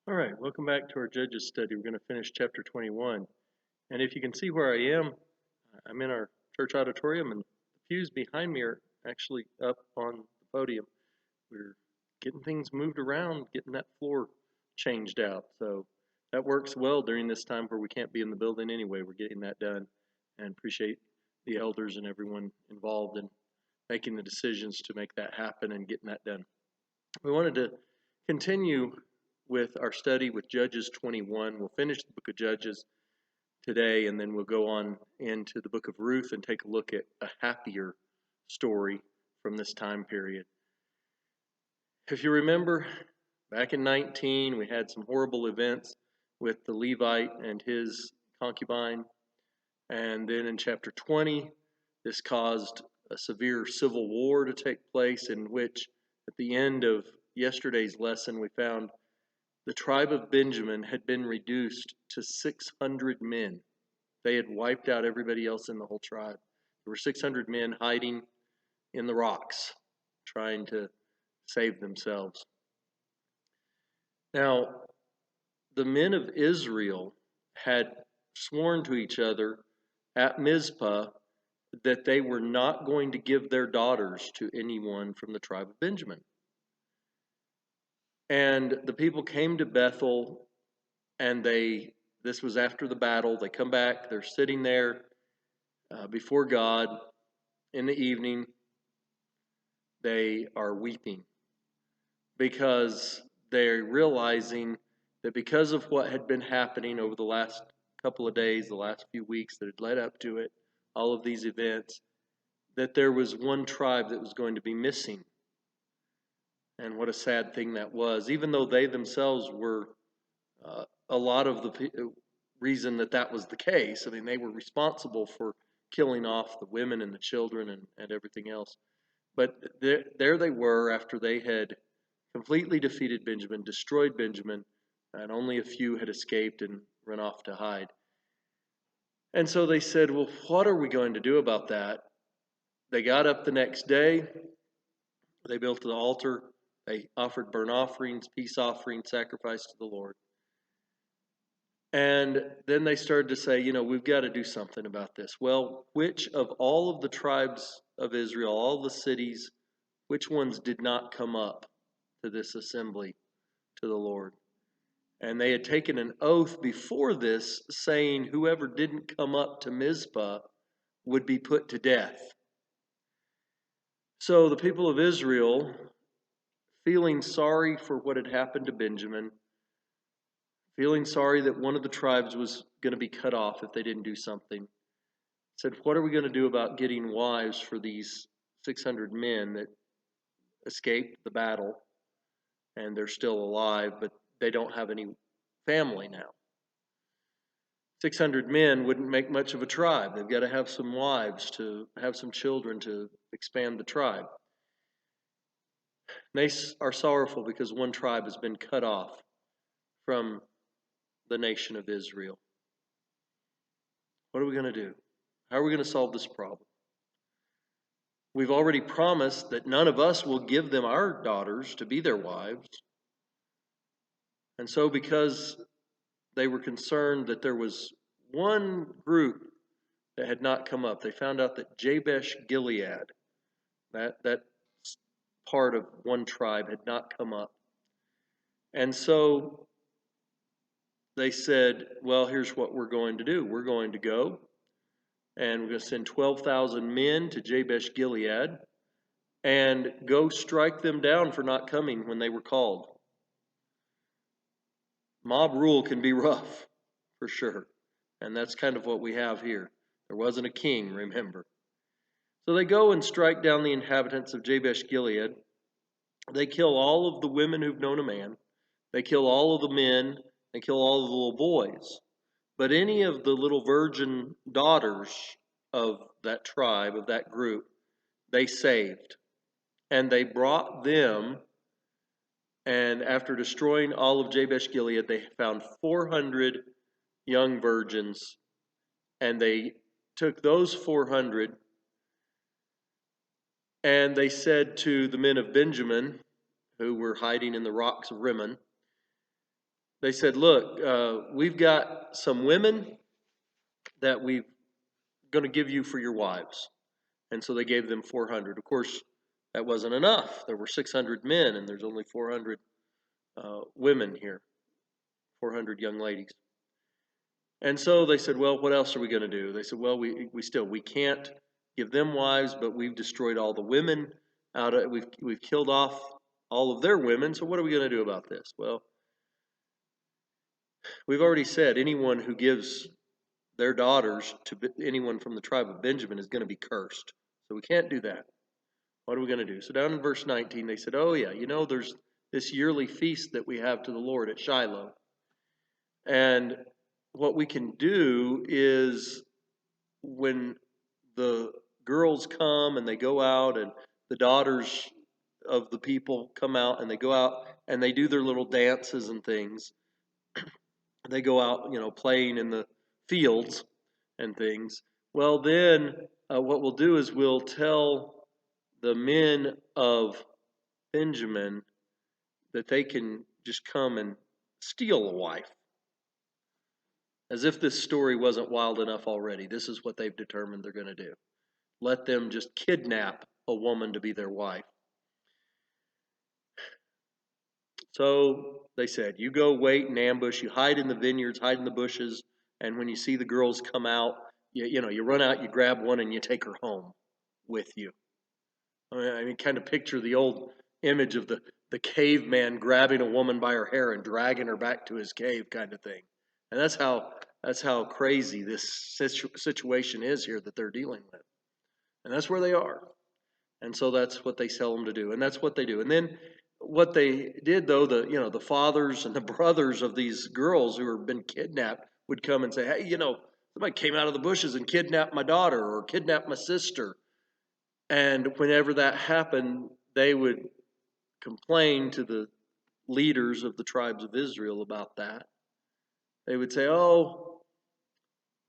All right, welcome back to our Judges study. We're going to finish chapter 21. And if you can see where I am, I'm in our church auditorium, and the pews behind me are actually up on the podium. We're getting things moved around, getting that floor changed out. So that works well during this time where we can't be in the building anyway. We're getting that done, and appreciate the elders and everyone involved in making the decisions to make that happen and getting that done. We wanted to continue with our study with Judges 21. We'll finish the book of Judges today, and then we'll go on into the book of Ruth and take a look at a happier story from this time period. If you remember, back in 19, we had some horrible events with the Levite and his concubine. And then in chapter 20, this caused a severe civil war to take place, in which at the end of yesterday's lesson we found the tribe of Benjamin had been reduced to 600 men. They had wiped out everybody else in the whole tribe. There were 600 men hiding in the rocks, trying to save themselves. Now, the men of Israel had sworn to each other at Mizpah that they were not going to give their daughters to anyone from the tribe of Benjamin. And the people came to Bethel, and this was after the battle. They come back, they're sitting there before God in the evening. They are weeping because they're realizing that because of what had been happening over the last couple of days, the last few weeks that had led up to it, all of these events, that there was one tribe that was going to be missing. And what a sad thing that was, even though they themselves were a lot of the reason that was the case. I mean, they were responsible for killing off the women and the children and everything else. But there they were after they had completely defeated Benjamin, destroyed Benjamin, and only a few had escaped and run off to hide. And so they said, well, what are we going to do about that? They got up the next day. They built an altar. They offered burnt offerings, peace offerings, sacrifice to the Lord. And then they started to say, we've got to do something about this. Well, which of all of the tribes of Israel, all the cities, which ones did not come up to this assembly to the Lord? And they had taken an oath before this saying whoever didn't come up to Mizpah would be put to death. So the people of Israel, feeling sorry for what had happened to Benjamin, feeling sorry that one of the tribes was going to be cut off if they didn't do something, said, what are we going to do about getting wives for these 600 men that escaped the battle and they're still alive, but they don't have any family now? 600 men wouldn't make much of a tribe. They've got to have some wives, to have some children to expand the tribe. They are sorrowful because one tribe has been cut off from the nation of Israel. What are we going to do? How are we going to solve this problem? We've already promised that none of us will give them our daughters to be their wives. And so because they were concerned that there was one group that had not come up, they found out that Jabesh Gilead, that part of one tribe, had not come up. And so they said, well, here's what we're going to do. We're going to go, and we're going to send 12,000 men to Jabesh Gilead and go strike them down for not coming when they were called. Mob rule can be rough, for sure. And that's kind of what we have here. There wasn't a king, remember. So they go and strike down the inhabitants of Jabesh Gilead. They kill all of the women who've known a man. They kill all of the men. They kill all of the little boys. But any of the little virgin daughters of that tribe, of that group, they saved. And they brought them, and after destroying all of Jabesh Gilead, they found 400 young virgins, and they took those 400, and they said to the men of Benjamin, who were hiding in the rocks of Rimmon, they said, look, we've got some women that we're going to give you for your wives. And so they gave them 400. Of course, that wasn't enough. There were 600 men, and there's only 400 women here, 400 young ladies. And so they said, well, what else are we going to do? They said, well, we can't give them wives, but we've destroyed all the women we've killed off all of their women. So what are we going to do about this? Well, we've already said anyone who gives their daughters to anyone from the tribe of Benjamin is going to be cursed. So we can't do that. What are we going to do? So down in verse 19, they said, oh yeah, there's this yearly feast that we have to the Lord at Shiloh. And what we can do is when the girls come and they go out and the daughters of the people come out and they go out and they do their little dances and things. They go out, playing in the fields and things. Well, then what we'll do is we'll tell the men of Benjamin that they can just come and steal a wife. As if this story wasn't wild enough already, this is what they've determined they're going to do. Let them just kidnap a woman to be their wife. So they said, you go wait and ambush, you hide in the vineyards, hide in the bushes, and when you see the girls come out, you run out, you grab one, and you take her home with you. I mean, kind of picture the old image of the caveman grabbing a woman by her hair and dragging her back to his cave kind of thing. And that's how crazy this situation is here that they're dealing with. And that's where they are. And so that's what they tell them to do. And that's what they do. And then what they did, though, the fathers and the brothers of these girls who have been kidnapped would come and say, hey, somebody came out of the bushes and kidnapped my daughter or kidnapped my sister. And whenever that happened, they would complain to the leaders of the tribes of Israel about that. They would say, oh,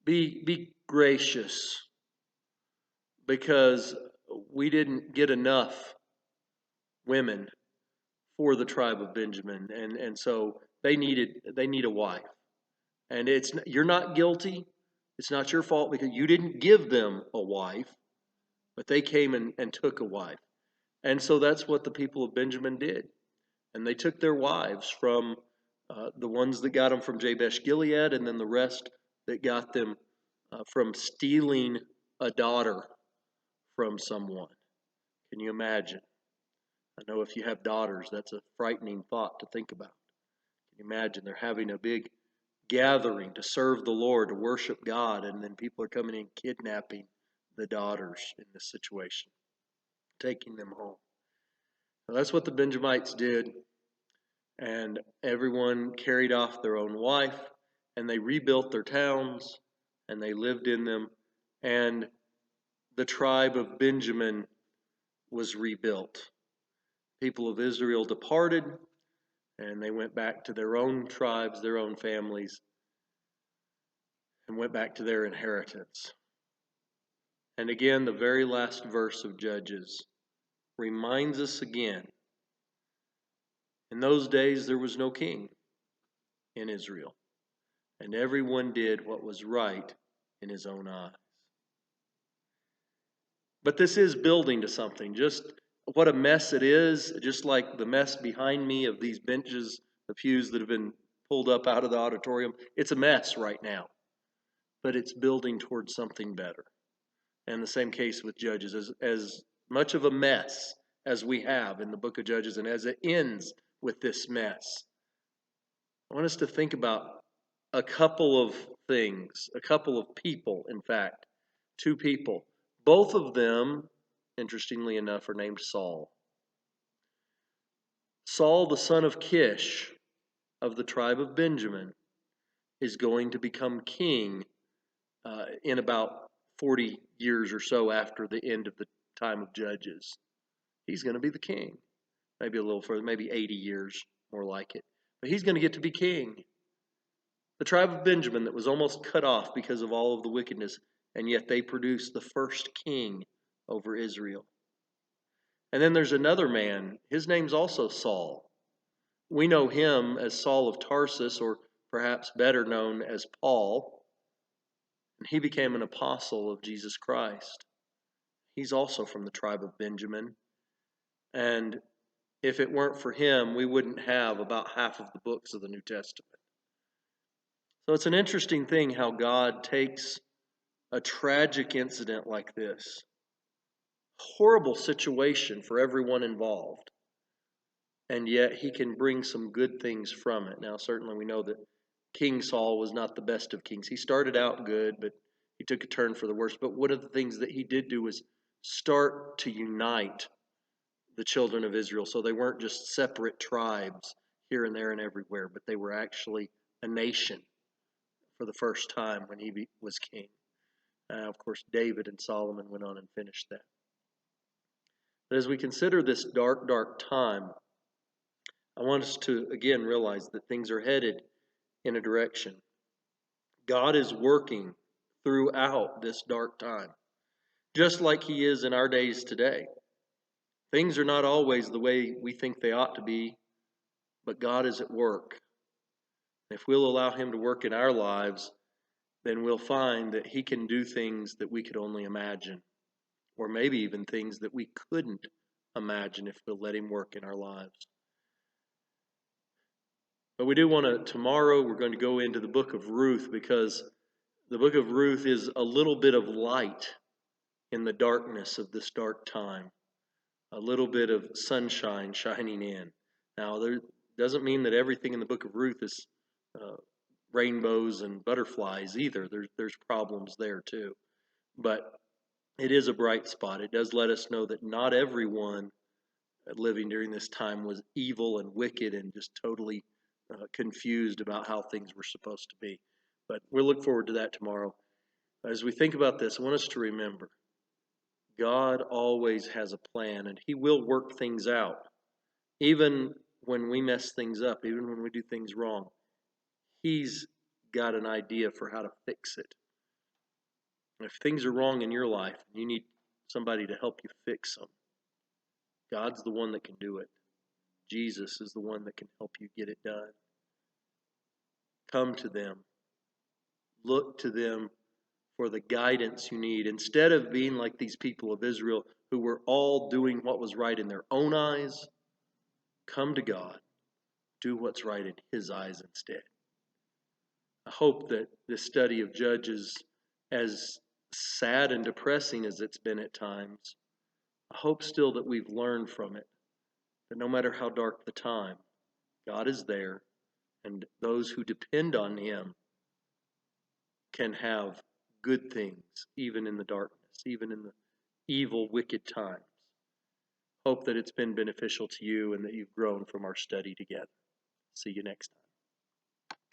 be gracious, because we didn't get enough women for the tribe of Benjamin, and so they need a wife. And you're not guilty. It's not your fault because you didn't give them a wife, but they came and took a wife. And so that's what the people of Benjamin did. And they took their wives from the ones that got them from Jabesh Gilead, and then the rest that got them from stealing a daughter from someone. Can you imagine? I know if you have daughters, that's a frightening thought to think about. Can you imagine they're having a big gathering to serve the Lord, to worship God, and then people are coming in kidnapping the daughters in this situation, taking them home. Now, that's what the Benjamites did, and everyone carried off their own wife, and they rebuilt their towns, and they lived in them, and the tribe of Benjamin was rebuilt. People of Israel departed, and they went back to their own tribes, their own families, and went back to their inheritance. And again, the very last verse of Judges reminds us again, in those days there was no king in Israel, and everyone did what was right in his own eyes. But this is building to something. Just what a mess it is, just like the mess behind me of these benches, the pews that have been pulled up out of the auditorium. It's a mess right now, but it's building towards something better. And the same case with Judges. As much of a mess as we have in the book of Judges, and as it ends with this mess, I want us to think about a couple of things, a couple of people, in fact, two people. Both of them, interestingly enough, are named Saul. Saul, the son of Kish, of the tribe of Benjamin, is going to become king in about 40 years or so after the end of the time of Judges. He's going to be the king. Maybe a little further, maybe 80 years, more like it. But he's going to get to be king. The tribe of Benjamin that was almost cut off because of all of the wickedness, and yet they produced the first king over Israel. And then there's another man. His name's also Saul. We know him as Saul of Tarsus, or perhaps better known as Paul, and he became an apostle of Jesus Christ. He's also from the tribe of Benjamin, and if it weren't for him, we wouldn't have about half of the books of the New Testament. So it's an interesting thing how God takes a tragic incident like this, horrible situation for everyone involved, and yet he can bring some good things from it. Now, certainly we know that King Saul was not the best of kings. He started out good, but he took a turn for the worse. But one of the things that he did do was start to unite the children of Israel. So they weren't just separate tribes here and there and everywhere, but they were actually a nation for the first time when he was king. Of course, David and Solomon went on and finished that. But as we consider this dark, dark time, I want us to again realize that things are headed in a direction. God is working throughout this dark time, just like he is in our days today. Things are not always the way we think they ought to be, but God is at work. If we'll allow him to work in our lives, then we'll find that he can do things that we could only imagine, or maybe even things that we couldn't imagine if we'll let him work in our lives. But we do want to, tomorrow we're going to go into the book of Ruth, because the book of Ruth is a little bit of light in the darkness of this dark time, a little bit of sunshine shining in. Now, there doesn't mean that everything in the book of Ruth is rainbows and butterflies either. There's problems there too. But it is a bright spot. It does let us know that not everyone living during this time was evil and wicked and just totally confused about how things were supposed to be. But we'll look forward to that tomorrow. As we think about this, I want us to remember God always has a plan, and he will work things out. Even when we mess things up, even when we do things wrong, he's got an idea for how to fix it. If things are wrong in your life, you need somebody to help you fix them. God's the one that can do it. Jesus is the one that can help you get it done. Come to them. Look to them for the guidance you need. Instead of being like these people of Israel who were all doing what was right in their own eyes, come to God. Do what's right in his eyes instead. I hope that this study of Judges, as sad and depressing as it's been at times, I hope still that we've learned from it, that no matter how dark the time, God is there, and those who depend on him can have good things, even in the darkness, even in the evil, wicked times. Hope that it's been beneficial to you and that you've grown from our study together. See you next time.